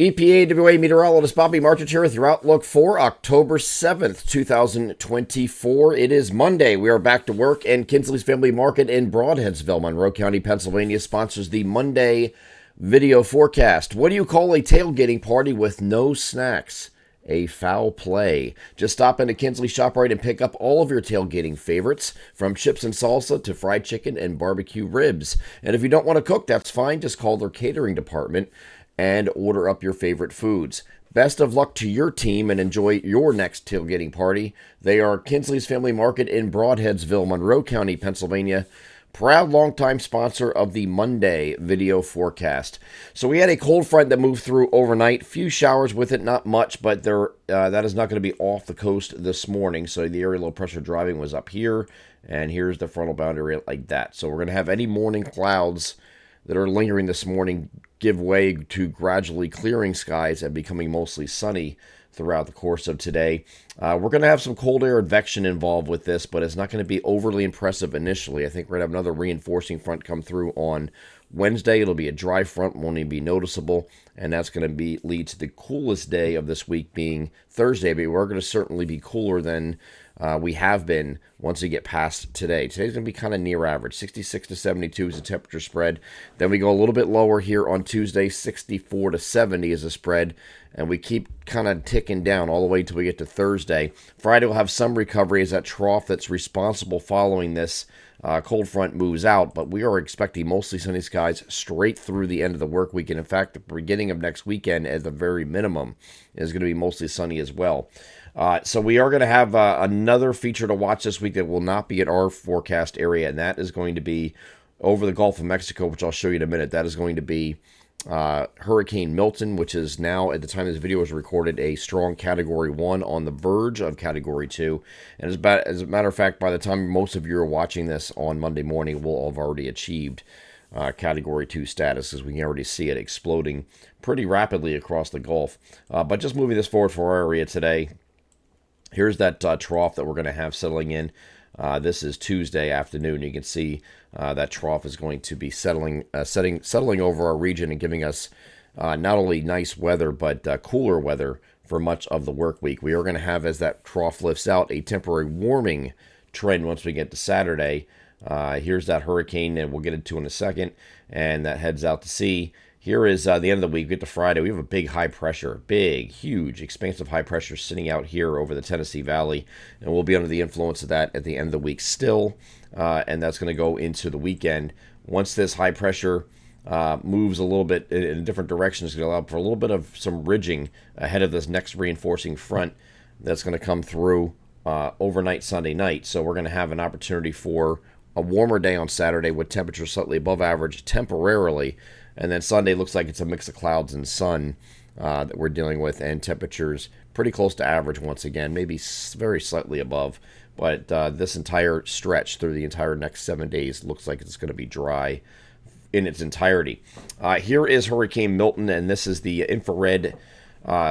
EPAWA meteorologist Bobby Marchich here with your outlook for October 7th, 2024. It is Monday. We are back to work, and Kinsley's Family Market in Broadheadsville, Monroe County, Pennsylvania sponsors the Monday video forecast. What do you call a tailgating party with no snacks? A foul play. Just stop into Kinsley's ShopRite and pick up all of your tailgating favorites, from chips and salsa to fried chicken and barbecue ribs. And if you don't want to cook, that's fine. Just call their catering department and order up your favorite foods. Best of luck to your team and enjoy your next tailgating party. They are Kinsley's Family Market in Broadheadsville, Monroe County, Pennsylvania. Proud longtime sponsor of the Monday video forecast. So we had a cold front that moved through overnight. Few showers with it, not much, but that is not going to be off the coast this morning. So the area low pressure driving was up here, and here's the frontal boundary like that. So we're going to have any morning clouds that are lingering this morning give way to gradually clearing skies and becoming mostly sunny throughout the course of today. We're going to have some cold air advection involved with this, but it's not going to be overly impressive initially. I think we're going to have another reinforcing front come through on Wednesday. It'll be a dry front, won't even be noticeable, and that's going to lead to the coolest day of this week being Thursday, but we're going to certainly be cooler than we have been once we get past today. Today's going to be kind of near average. 66 to 72 is the temperature spread. Then we go a little bit lower here on Tuesday. 64 to 70 is the spread. And we keep kind of ticking down all the way until we get to Thursday. Friday will have some recovery as that trough that's responsible following this cold front moves out. But we are expecting mostly sunny skies straight through the end of the work week. And in fact, the beginning of next weekend, at the very minimum, is going to be mostly sunny as well. So we are going to have another feature to watch this week that will not be at our forecast area, and that is going to be over the Gulf of Mexico, which I'll show you in a minute. That is going to be Hurricane Milton, which is now, at the time this video was recorded, a strong Category 1 on the verge of Category 2. And as a matter of fact, by the time most of you are watching this on Monday morning, we'll have already achieved Category 2 status, as we can already see it exploding pretty rapidly across the Gulf. But just moving this forward for our area today, here's that trough that we're going to have settling in. This is Tuesday afternoon. You can see that trough is going to be settling over our region and giving us not only nice weather, but cooler weather for much of the work week. We are going to have, as that trough lifts out, a temporary warming trend once we get to Saturday. Here's that hurricane, and we'll get into in a second, and that heads out to sea. Here is the end of the week. We get to Friday. We have a big high pressure, huge, expansive high pressure sitting out here over the Tennessee Valley, and we'll be under the influence of that at the end of the week still, and that's going to go into the weekend. Once this high pressure moves a little bit in a different direction, it's going to allow for a little bit of some ridging ahead of this next reinforcing front that's going to come through overnight Sunday night. So we're going to have an opportunity for a warmer day on Saturday with temperatures slightly above average temporarily. And then Sunday looks like it's a mix of clouds and sun that we're dealing with, and temperatures pretty close to average once again, maybe very slightly above. But this entire stretch through the entire next 7 days looks like it's going to be dry in its entirety. Here is Hurricane Milton, and this is the infrared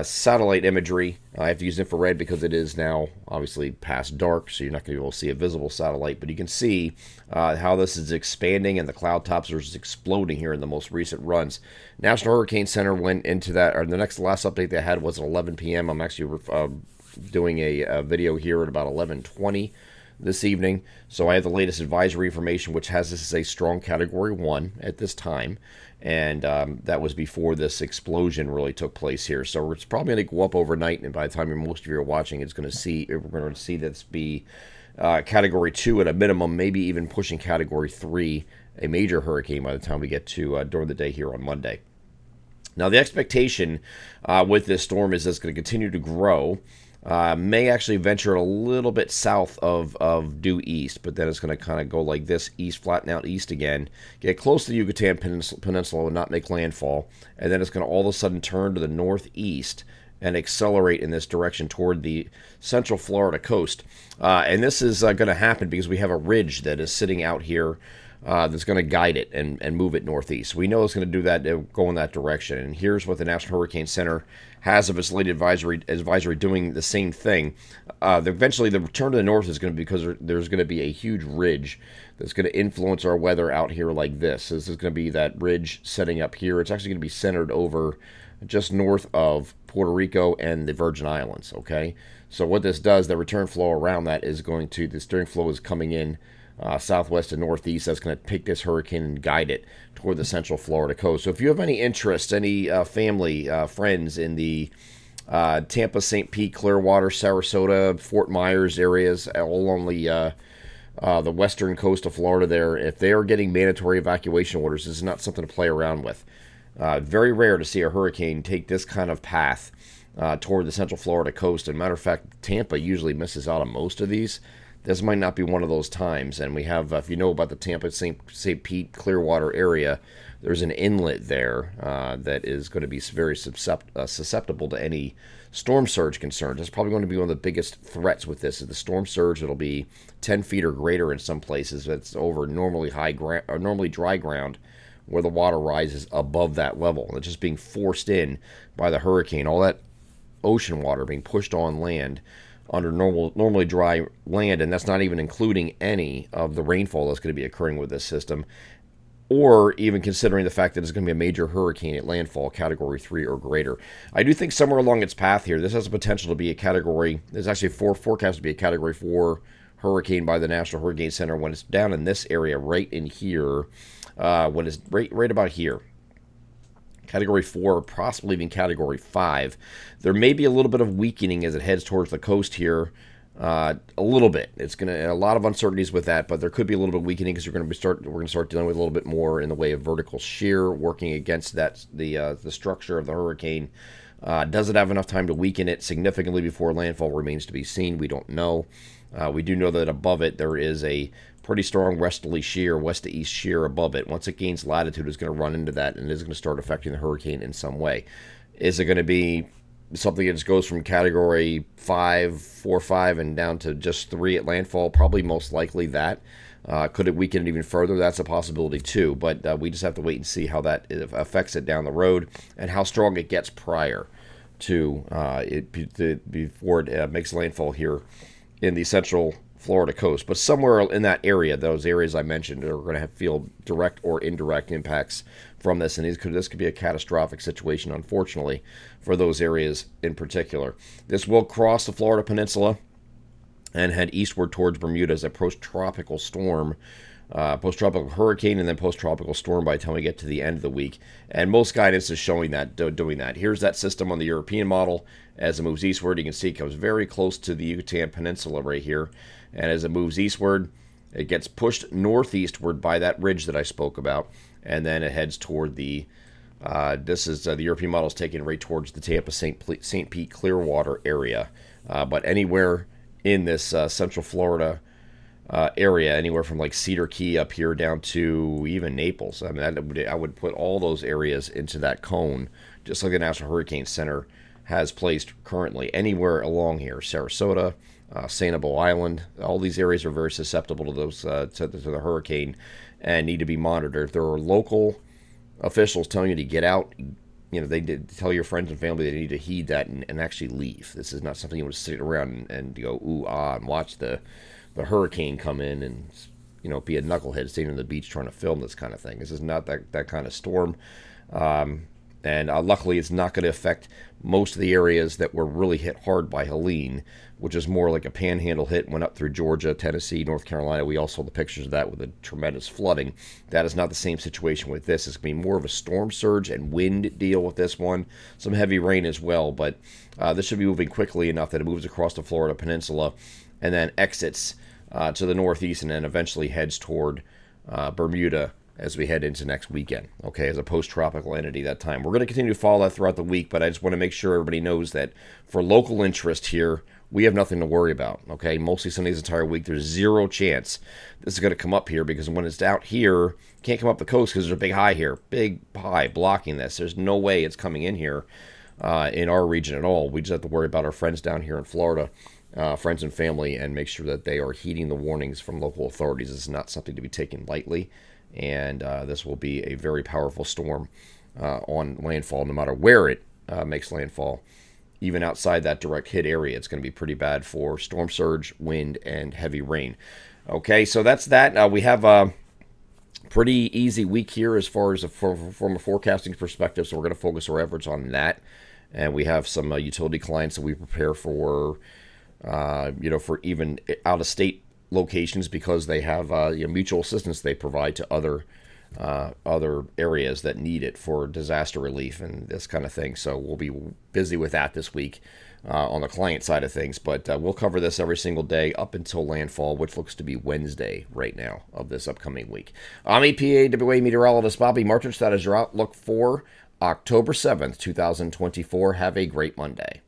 satellite imagery. I have to use infrared because it is now obviously past dark, so you're not going to be able to see a visible satellite, but you can see how this is expanding and the cloud tops are just exploding here in the most recent runs. National Hurricane Center went into that, or the last update they had was at 11 p.m. I'm actually doing a video here at about 11:20 this evening, so I have the latest advisory information, which has this as a strong Category 1 at this time. And that was before this explosion really took place here. So it's probably going to go up overnight, and by the time most of you are watching, we're going to see this be Category 2 at a minimum, maybe even pushing Category 3, a major hurricane, by the time we get to during the day here on Monday. Now, the expectation with this storm is that it's going to continue to grow. May actually venture a little bit south of due east, but then it's going to kind of go like this, east, flatten out east again, get close to the Yucatan Peninsula and not make landfall, and then it's going to all of a sudden turn to the northeast and accelerate in this direction toward the central Florida coast. And this is going to happen because we have a ridge that is sitting out here that's going to guide it and move it northeast. We know it's going to do that, go in that direction. And here's what the National Hurricane Center has of its late advisory doing the same thing. Eventually, the return to the north is going to be because there's going to be a huge ridge that's going to influence our weather out here like this. This is going to be that ridge setting up here. It's actually going to be centered over just north of Puerto Rico and the Virgin Islands. Okay, so what this does, the return flow around that is going to, the steering flow is coming in southwest and northeast. That's going to take this hurricane and guide it toward the central Florida coast. So if you have any interest, any family, friends in the Tampa, St. Pete, Clearwater, Sarasota, Fort Myers areas, all along the western coast of Florida there, if they are getting mandatory evacuation orders, this is not something to play around with. Very rare to see a hurricane take this kind of path toward the central Florida coast. As a matter of fact, Tampa usually misses out on most of these. This might not be one of those times. And we have, if you know about the Tampa, St. Pete, Clearwater area, there's an inlet there that is going to be very susceptible to any storm surge concerns. That's probably going to be one of the biggest threats with this. Is the storm surge. It'll be 10 feet or greater in some places. That's over normally normally dry ground, where the water rises above that level. And it's just being forced in by the hurricane. All that ocean water being pushed on land under normally dry land, and that's not even including any of the rainfall that's going to be occurring with this system, or even considering the fact that it's going to be a major hurricane at landfall, Category 3 or greater. I do think somewhere along its path here, this has the potential to be a Category, there's actually forecast to be a Category 4 hurricane by the National Hurricane Center when it's down in this area right in here, when it's right about here. Category 4, possibly even Category 5. There may be a little bit of weakening as it heads towards the coast here. A little bit. It's going to a lot of uncertainties with that, but there could be a little bit of weakening because we're going to start dealing with a little bit more in the way of vertical shear working against that the structure of the hurricane. Does it have enough time to weaken it significantly before landfall remains to be seen? We don't know. We do know that above it there is a pretty strong westerly shear, west to east shear above it. Once it gains latitude, it's going to run into that and is going to start affecting the hurricane in some way. Is it going to be something that just goes from Category 5, 4, 5, and down to just 3 at landfall? Probably most likely that. Could it weaken it even further? That's a possibility too, but we just have to wait and see how that affects it down the road and how strong it gets prior to before it makes landfall here in the central Florida coast. But somewhere in that area, those areas I mentioned, are going to feel direct or indirect impacts from this, and this could be a catastrophic situation, unfortunately, for those areas in particular. This will cross the Florida Peninsula and head eastward towards Bermuda as a post-tropical storm, post-tropical hurricane, and then post-tropical storm by the time we get to the end of the week. And most guidance is showing that, doing that. Here's that system on the European model. As it moves eastward, you can see it comes very close to the Yucatan Peninsula right here. And as it moves eastward, it gets pushed northeastward by that ridge that I spoke about. And then it heads toward the, the European model is taken right towards the Tampa, St. Pete, Clearwater area. But anywhere in this central Florida area, anywhere from like Cedar Key up here down to even Naples. I mean, I would put all those areas into that cone, just like the National Hurricane Center has placed currently. Anywhere along here, Sarasota, Sanibel Island, all these areas are very susceptible to those to the hurricane and need to be monitored. If there are local officials telling you to get out, they did tell your friends and family they need to heed that and actually leave. This is not something you want to sit around and go ooh ah and watch the hurricane come in and be a knucklehead sitting on the beach trying to film this kind of thing. This is not that kind of storm. And luckily, it's not going to affect most of the areas that were really hit hard by Helene, which is more like a panhandle hit, went up through Georgia, Tennessee, North Carolina. We all saw the pictures of that with the tremendous flooding. That is not the same situation with this. It's going to be more of a storm surge and wind deal with this one. Some heavy rain as well, but this should be moving quickly enough that it moves across the Florida Peninsula and then exits to the northeast and then eventually heads toward Bermuda as we head into next weekend, okay, as a post-tropical entity that time. We're going to continue to follow that throughout the week, but I just want to make sure everybody knows that for local interest here, we have nothing to worry about, okay? Mostly Sundays entire week, there's zero chance this is going to come up here because when it's out here, can't come up the coast because there's a big high here, big high blocking this. There's no way it's coming in here in our region at all. We just have to worry about our friends down here in Florida, friends and family, and make sure that they are heeding the warnings from local authorities. It's not something to be taken lightly. And this will be a very powerful storm on landfall, no matter where it makes landfall. Even outside that direct hit area, it's going to be pretty bad for storm surge, wind, and heavy rain. Okay, so that's that. We have Pretty easy week here as far as from a forecasting perspective, so we're going to focus our efforts on that. And we have some utility clients that we prepare for, for even out of state locations because they have mutual assistance they provide to other areas that need it for disaster relief and this kind of thing. So we'll be busy with that this week on the client side of things. But we'll cover this every single day up until landfall, which looks to be Wednesday right now of this upcoming week. I'm EPAWA meteorologist Bobby Martich. That is your outlook for October 7th, 2024. Have a great Monday.